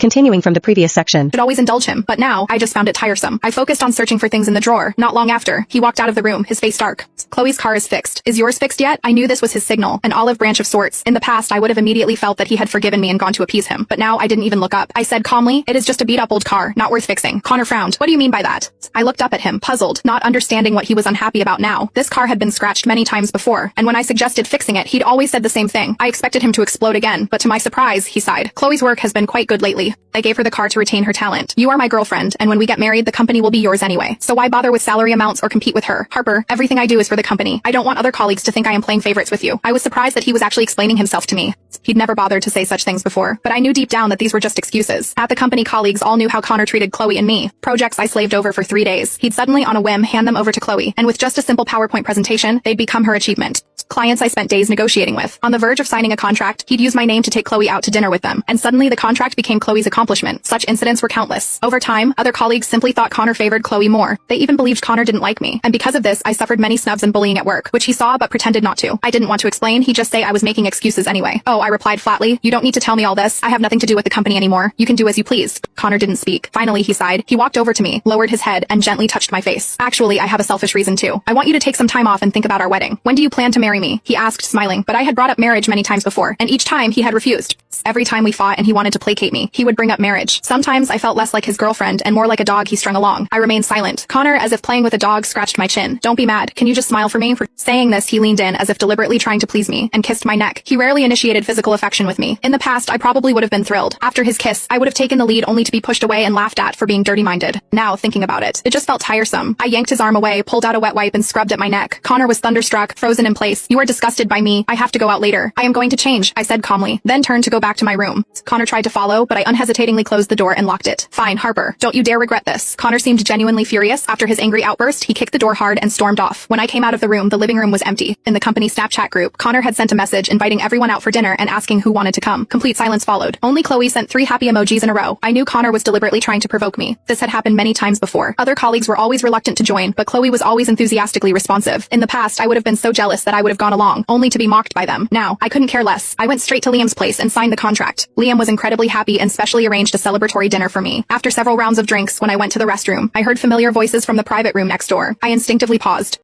Continuing from the previous section. Should always indulge him, but now, I just found it tiresome. I focused on searching for things in the drawer. Not long after, he walked out of the room, his face dark. Chloe's car is fixed. Is yours fixed yet? I knew this was his signal, an olive branch of sorts. In the past, I would have immediately felt that he had forgiven me and gone to appease him, but now I didn't even look up. I said calmly, it is just a beat-up old car, not worth fixing. Connor frowned. What do you mean by that? I looked up at him, puzzled, not understanding what he was unhappy about now. This car had been scratched many times before, and when I suggested fixing it, he'd always said the same thing. I expected him to explode again, but to my surprise, he sighed. Chloe's work has been quite good lately. I gave her the car to retain her talent. You are my girlfriend, and when we get married, the company will be yours anyway. So why bother with salary amounts or compete with her? Harper, everything I do is for the company. I don't want other colleagues to think I am playing favorites with you. I was surprised that he was actually explaining himself to me. He'd never bothered to say such things before, but I knew deep down that these were just excuses. At the company, colleagues all knew how Connor treated Chloe and me. Projects I slaved over for 3 days. He'd suddenly on a whim hand them over to Chloe, and with just a simple PowerPoint presentation, they'd become her achievement. Clients I spent days negotiating with. On the verge of signing a contract, he'd use my name to take Chloe out to dinner with them, and suddenly the contract became Chloe's accomplishment. Such incidents were countless. Over time, other colleagues simply thought Connor favored Chloe more. They even believed Connor didn't like me, and because of this, I suffered many snubs and bullying at work, which he saw but pretended not to. I didn't want to explain, he'd just say I was making excuses anyway. Oh, I replied flatly, you don't need to tell me all this. I have nothing to do with the company anymore. You can do as you please. Connor didn't speak. Finally, he sighed. He walked over to me, lowered his head, and gently touched my face. Actually, I have a selfish reason too. I want you to take some time off and think about our wedding. When do you plan to marry me? He asked, smiling, but I had brought up marriage many times before, and each time he had refused. Every time we fought and he wanted to placate me, he would bring up marriage. Sometimes I felt less like his girlfriend and more like a dog he strung along. I remained silent. Connor, as if playing with a dog, scratched my chin. Don't be mad. Can you just smile for me? For saying this, he leaned in as if deliberately trying to please me and kissed my neck. He rarely initiated physical affection with me. In the past, I probably would have been thrilled. After his kiss, I would have taken the lead only to be pushed away and laughed at for being dirty-minded. Now, thinking about it, it just felt tiresome. I yanked his arm away, pulled out a wet wipe and scrubbed at my neck. Connor was thunderstruck, frozen in place. You are disgusted by me. I have to go out later. I am going to change, I said calmly, then turned to go back to my room. Connor tried to follow, but I unhesitatingly closed the door and locked it. Fine, Harper. Don't you dare regret this. Connor seemed genuinely furious. After his angry outburst, he kicked the door hard and stormed off. When I came out of the room, the living room was empty. In the company Snapchat group, Connor had sent a message inviting everyone out for dinner and asking who wanted to come. Complete silence followed. Only Chloe sent 3 happy emojis in a row. I knew Connor was deliberately trying to provoke me. This had happened many times before. Other colleagues were always reluctant to join, but Chloe was always enthusiastically responsive. In the past, I would have been so jealous that I would have gone along, only to be mocked by them. Now, I couldn't care less. I went straight to Liam's place and signed the contract. Liam was incredibly happy and specially arranged a celebratory dinner for me. After several rounds of drinks, when I went to the restroom, I heard familiar voices from the private room next door. I instinctively paused.